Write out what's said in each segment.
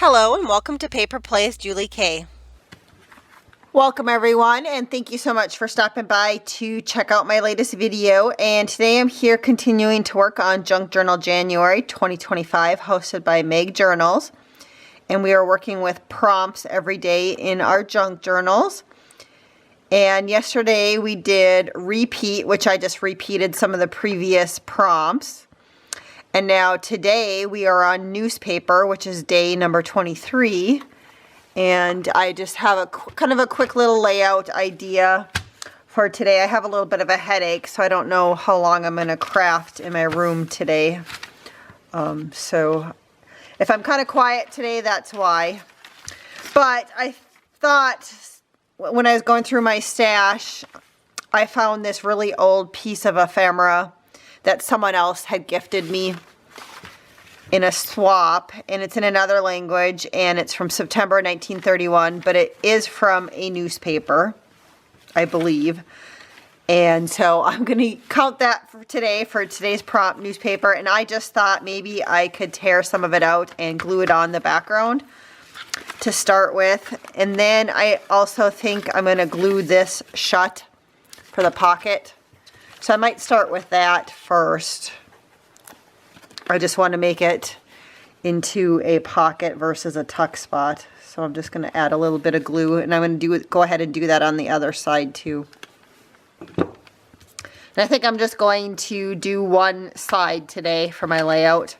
Hello and welcome to Paper Plays Julie K. Welcome everyone, and thank you so much for stopping by to check out my latest video. And today I'm here continuing to work on Junk Journal January 2025, hosted by Meg Journals. And we are working with prompts every day in our junk journals. And yesterday we did repeat, which I just repeated some of the previous prompts. And now today we are on newspaper, which is day number 23. And I just have a kind of a quick little layout idea for today. I have a little bit of a headache, so I don't know how long I'm going to craft in my room today. So if I'm kind of quiet today, that's why. But I thought when I was going through my stash, I found this really old piece of ephemera that someone else had gifted me in a swap, and it's in another language, and it's from September 1931, but it is from a newspaper, I believe. And so I'm going to count that for today, for today's prompt, newspaper, and I just thought maybe I could tear some of it out and glue it on the background to start with. And then I also think I'm going to glue this shut for the pocket. So I might start with that first. I just want to make it into a pocket versus a tuck spot. So I'm just going to add a little bit of glue, and I'm going to go ahead and do that on the other side too. And I think I'm just going to do one side today for my layout.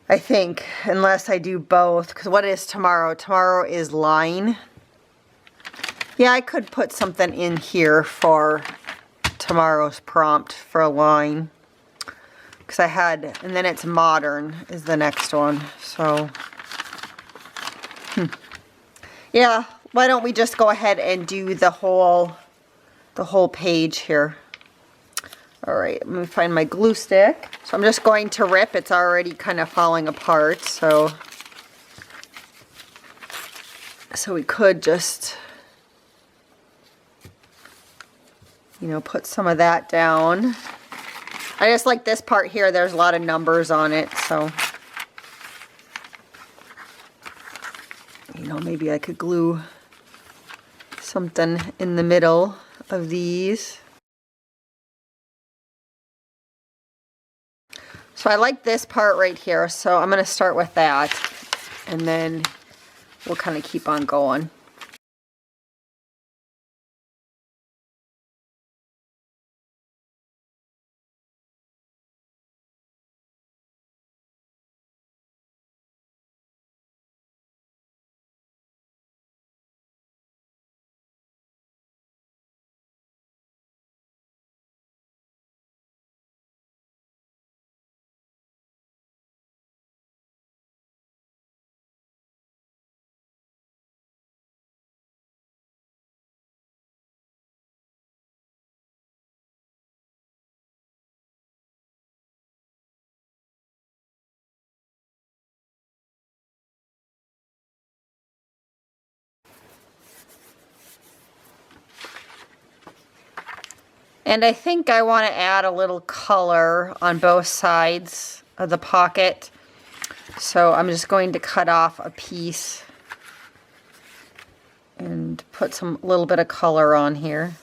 I think, unless I do both, because what is tomorrow? Tomorrow is line. Yeah, I could put something in here for tomorrow's prompt for a line. Because I had, and then it's modern is the next one. So, yeah, why don't we just go ahead and do the whole page here. All right, let me find my glue stick. So I'm just going to rip. It's already kind of falling apart, so we could just, you know, put some of that down. I just like this part here. There's a lot of numbers on it, so, you know, maybe I could glue something in the middle of these. So I like this part right here, so I'm going to start with that, and then we'll kind of keep on going. And I think I want to add a little color on both sides of the pocket. So I'm just going to cut off a piece and put some little bit of color on here.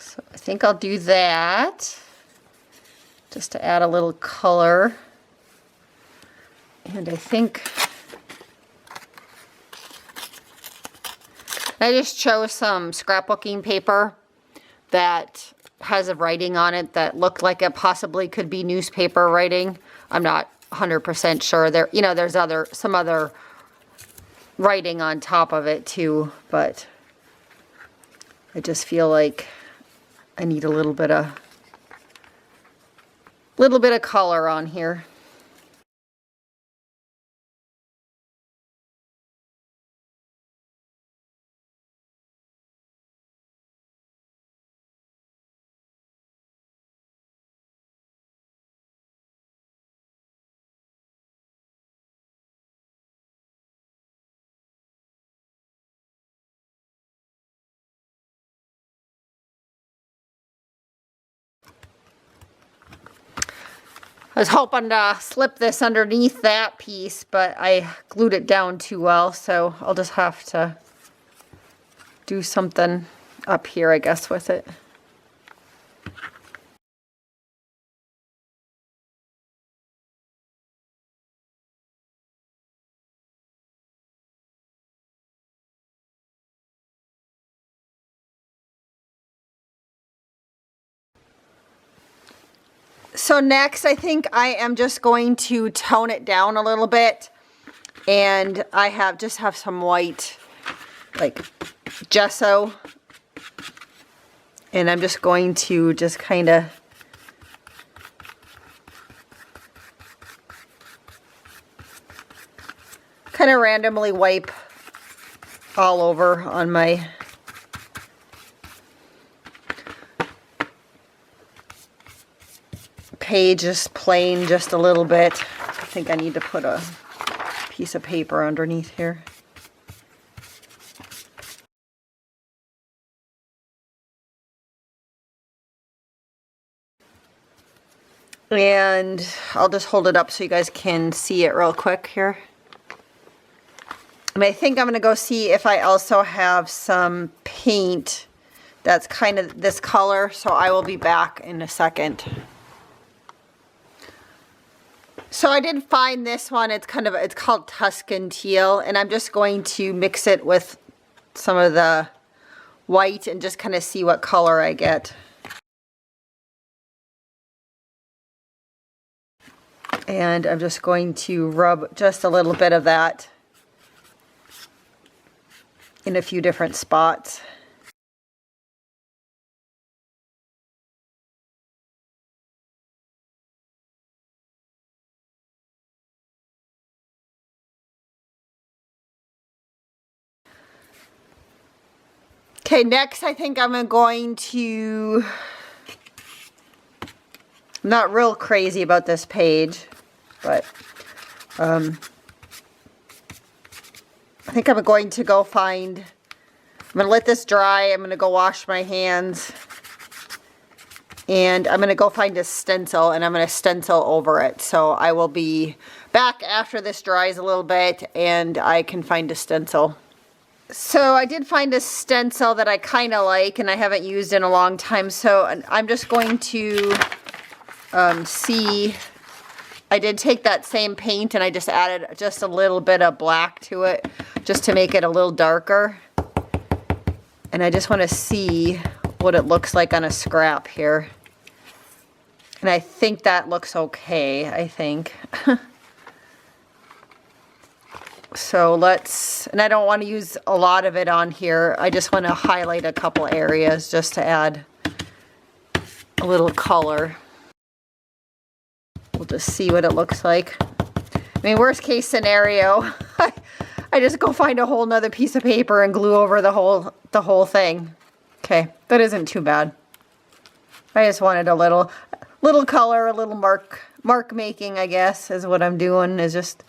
So I think I'll do that just to add a little color. And I think I just chose some scrapbooking paper that has a writing on it that looked like it possibly could be newspaper writing. I'm not 100% sure. There, you know, there's some other writing on top of it too, but I just feel like I need a little bit of color on here. was hoping to slip this underneath that piece, but I glued it down too well, so I'll just have to do something up here, I guess, with it. So next, I think I am just going to tone it down a little bit, and I have some white, like gesso, and I'm just going to just kind of randomly wipe all over on my page, just plain, just a little bit. I think I need to put a piece of paper underneath here. And I'll just hold it up so you guys can see it real quick here. And I think I'm going to go see if I also have some paint that's kind of this color, so I will be back in a second. So I did find this one. It's called Tuscan Teal, and I'm just going to mix it with some of the white and just kind of see what color I get. And I'm just going to rub just a little bit of that in a few different spots. Okay, next I think I'm going to, I'm not real crazy about this page, but I think I'm going to go find, I'm going to let this dry, I'm going to go wash my hands, and I'm going to go find a stencil, and I'm going to stencil over it. So I will be back after this dries a little bit and I can find a stencil. So I did find a stencil that I kind of like and I haven't used in a long time, so I'm just going to see. I did take that same paint and I just added just a little bit of black to it just to make it a little darker. And I just want to see what it looks like on a scrap here. And I think that looks okay, I think. So let's, and I don't want to use a lot of it on here. I just want to highlight a couple areas just to add a little color. We'll just see what it looks like. I mean, worst case scenario, I just go find a whole nother piece of paper and glue over the whole thing. Okay, that isn't too bad. I just wanted a little color, a little mark making, I guess, is what I'm doing, is just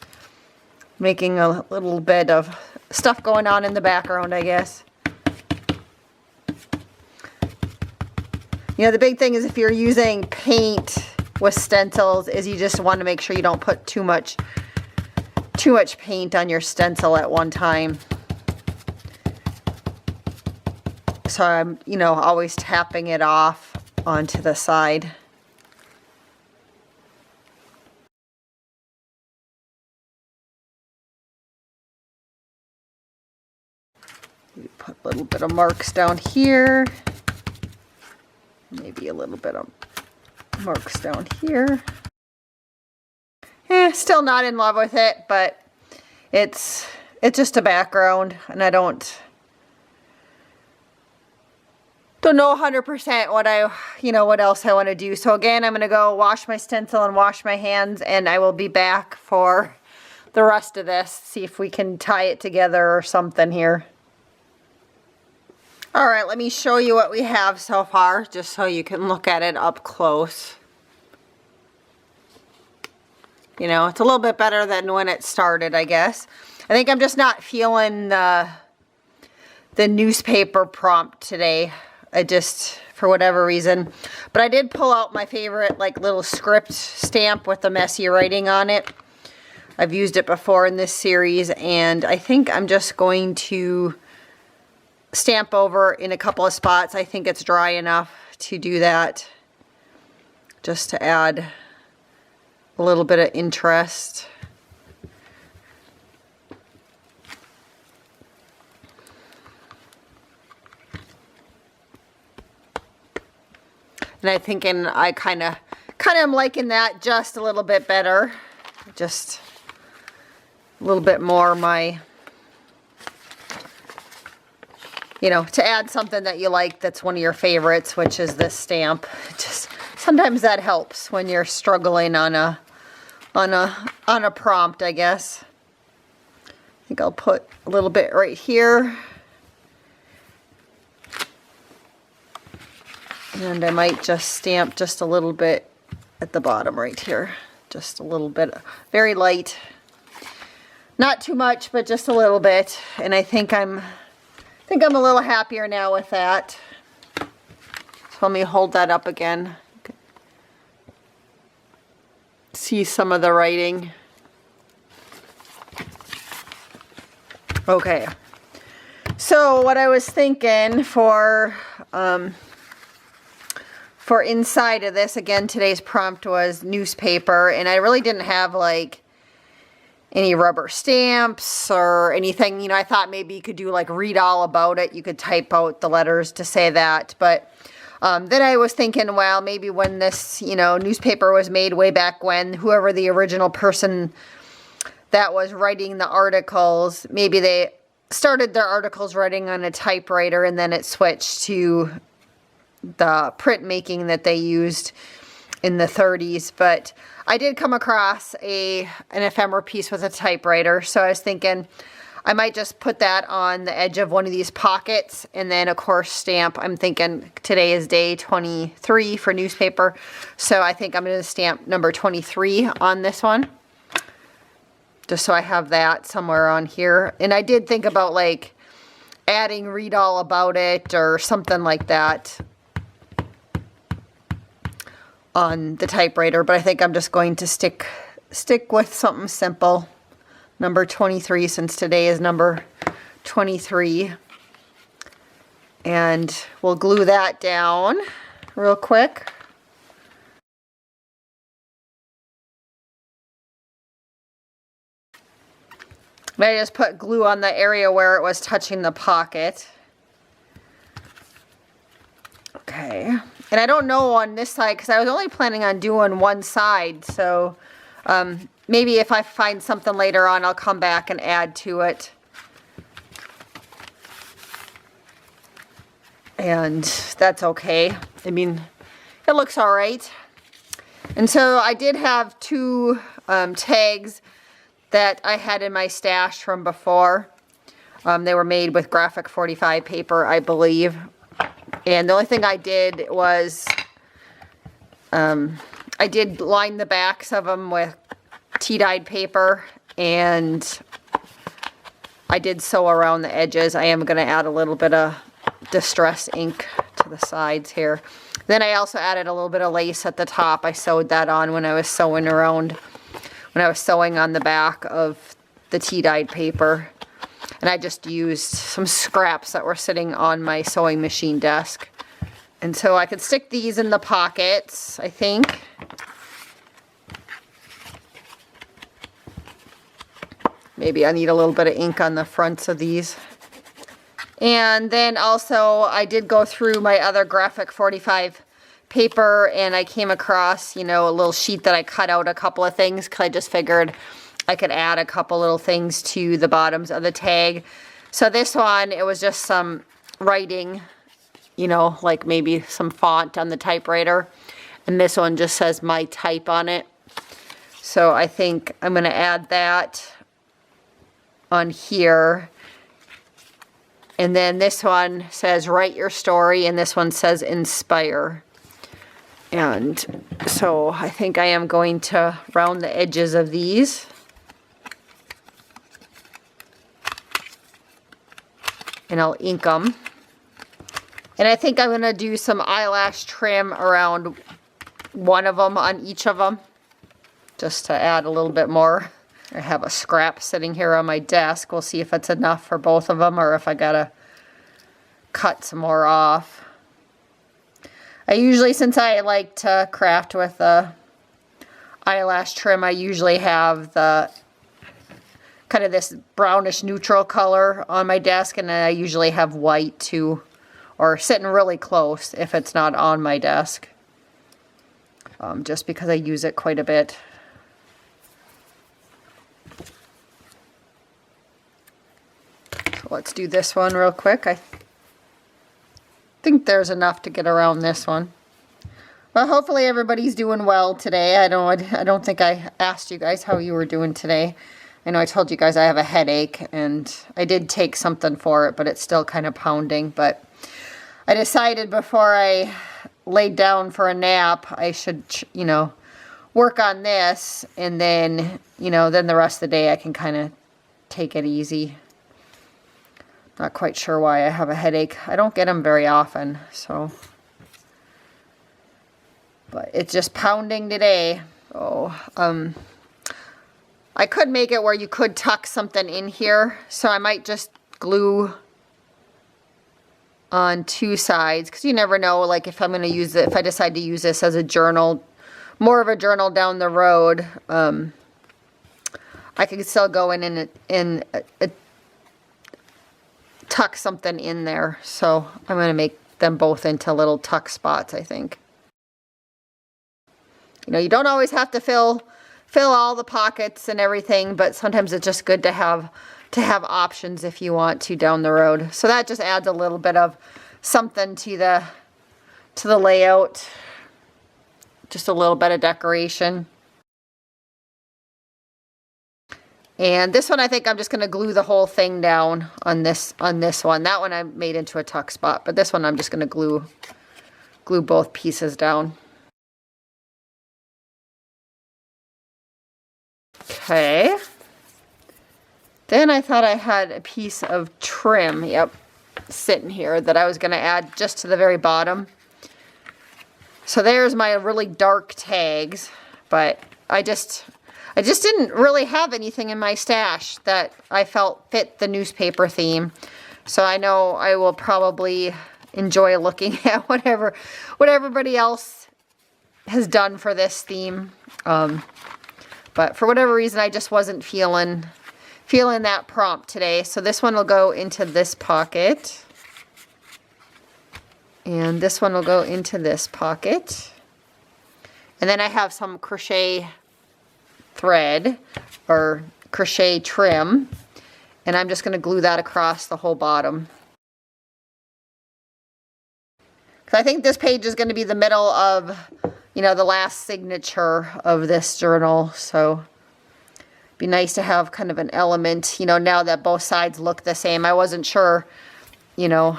making a little bit of stuff going on in the background, I guess. You know, the big thing is if you're using paint with stencils is you just want to make sure you don't put too much paint on your stencil at one time. So I'm, you know, always tapping it off onto the side. Put a little bit of marks down here. Maybe a little bit of marks down here. Still not in love with it, but it's just a background, and I don't know 100% what else I want to do. So again, I'm going to go wash my stencil and wash my hands, and I will be back for the rest of this. See if we can tie it together or something here. All right, let me show you what we have so far, just so you can look at it up close. You know, it's a little bit better than when it started, I guess. I think I'm just not feeling the newspaper prompt today. for whatever reason. But I did pull out my favorite like little script stamp with the messy writing on it. I've used it before in this series, and I think I'm just going to stamp over in a couple of spots. I think it's dry enough to do that, just to add a little bit of interest. And I think I kind of am liking that just a little bit better. Just a little bit more my, you know, to add something that you like that's one of your favorites, which is this stamp. Just sometimes that helps when you're struggling on a prompt, I guess. I think I'll put a little bit right here. And I might just stamp just a little bit at the bottom right here. Just a little bit, very light. Not too much, but just a little bit. And I think I'm a little happier now with that. So let me hold that up again. See some of the writing. Okay. So what I was thinking for inside of this, again, today's prompt was newspaper, and I really didn't have like any rubber stamps or anything. You know, I thought maybe you could do like read all about it. You could type out the letters to say that. But then I was thinking, well, maybe when this, you know, newspaper was made way back when, whoever the original person that was writing the articles, maybe they started their articles writing on a typewriter, and then it switched to the printmaking that they used in the 30s. But I did come across an ephemera piece with a typewriter, so I was thinking I might just put that on the edge of one of these pockets, and then of course stamp. I'm thinking today is day 23 for newspaper, so I think I'm going to stamp number 23 on this one, just so I have that somewhere on here. And I did think about like adding read all about it or something like that on the typewriter, but I think I'm just going to stick with something simple. Number 23, since today is number 23. And we'll glue that down real quick. I just put glue on the area where it was touching the pocket. Okay. And I don't know on this side, because I was only planning on doing one side, so maybe if I find something later on, I'll come back and add to it. And that's okay. I mean, it looks all right. And so I did have two tags that I had in my stash from before. They were made with graphic 45 paper, I believe. And the only thing I did was I did line the backs of them with tea-dyed paper, and I did sew around the edges. I am going to add a little bit of distress ink to the sides here. Then I also added a little bit of lace at the top. I sewed that on when I was sewing around, when I was sewing on the back of the tea-dyed paper. And I just used some scraps that were sitting on my sewing machine desk. And so I could stick these in the pockets, I think. Maybe I need a little bit of ink on the fronts of these. And then also I did go through my other graphic 45 paper, and I came across, you know, a little sheet that I cut out a couple of things, because I just figured I could add a couple little things to the bottoms of the tag. So this one, it was just some writing, you know, like maybe some font on the typewriter. And this one just says my type on it. So I think I'm going to add that on here. And then this one says write your story, and this one says inspire. And so I think I am going to round the edges of these. And I'll ink them. And I think I'm going to do some eyelash trim around one of them on each of them, just to add a little bit more. I have a scrap sitting here on my desk. We'll see if it's enough for both of them or if I got to cut some more off. I usually, since I like to craft with the eyelash trim, I usually have the kind of this brownish neutral color on my desk, and I usually have white too, or sitting really close if it's not on my desk, just because I use it quite a bit. So let's do this one real quick. I think there's enough to get around this one. Well, hopefully everybody's doing well today. I don't think I asked you guys how you were doing today. I know I told you guys I have a headache, and I did take something for it, but it's still kind of pounding. But I decided before I laid down for a nap, I should, you know, work on this, and then, you know, then the rest of the day I can kind of take it easy. Not quite sure why I have a headache. I don't get them very often, so. But it's just pounding today. Oh, I could make it where you could tuck something in here, so I might just glue on two sides, because you never know, like if I'm going to use it, if I decide to use this as a journal, more of a journal down the road, I could still go in and tuck something in there. So I'm going to make them both into little tuck spots, I think. You know, you don't always have to fill all the pockets and everything, but sometimes it's just good to have options if you want to down the road. So that just adds a little bit of something to the layout. Just a little bit of decoration. And this one, I think I'm just going to glue the whole thing down on this one. That one I made into a tuck spot, but this one I'm just going to glue both pieces down. Okay. Then I thought I had a piece of trim, yep, sitting here that I was going to add just to the very bottom. So there's my really dark tags, but I just didn't really have anything in my stash that I felt fit the newspaper theme. So I know I will probably enjoy looking at whatever everybody else has done for this theme. But for whatever reason, I just wasn't feeling that prompt today. So this one will go into this pocket. And this one will go into this pocket. And then I have some crochet thread or crochet trim. And I'm just going to glue that across the whole bottom. Because I think this page is going to be the middle of, you know, the last signature of this journal. So it'd be nice to have kind of an element, you know, now that both sides look the same. I wasn't sure, you know,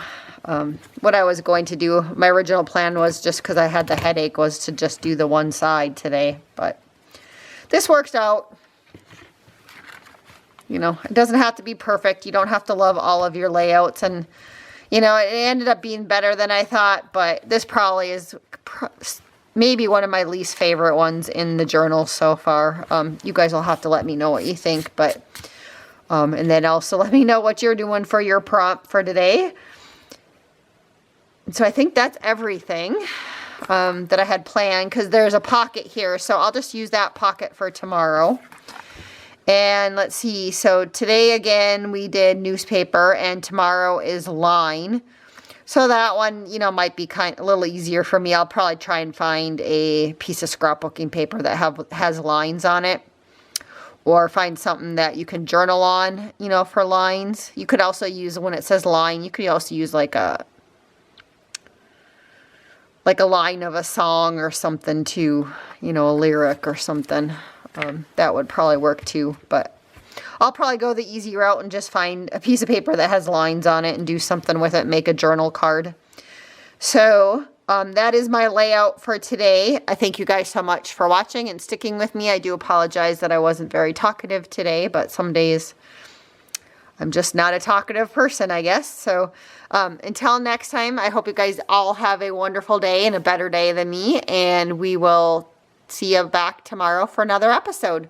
what I was going to do. My original plan was, just because I had the headache, was to just do the one side today. But this works out. You know, it doesn't have to be perfect. You don't have to love all of your layouts. And, you know, it ended up being better than I thought. But this probably is maybe one of my least favorite ones in the journal so far. You guys will have to let me know what you think. But and then also let me know what you're doing for your prompt for today. So I think that's everything that I had planned, because there's a pocket here. So I'll just use that pocket for tomorrow. And let's see. So today, again, we did newspaper, and tomorrow is line. So that one, you know, might be a little easier for me. I'll probably try and find a piece of scrapbooking paper that has lines on it. Or find something that you can journal on, you know, for lines. You could also use, when it says line, you could also use like a line of a song or something too, you know, a lyric or something. That would probably work too, but I'll probably go the easy route and just find a piece of paper that has lines on it and do something with it, make a journal card. So that is my layout for today. I thank you guys so much for watching and sticking with me. I do apologize that I wasn't very talkative today, but some days I'm just not a talkative person, I guess. So until next time, I hope you guys all have a wonderful day and a better day than me. And we will see you back tomorrow for another episode.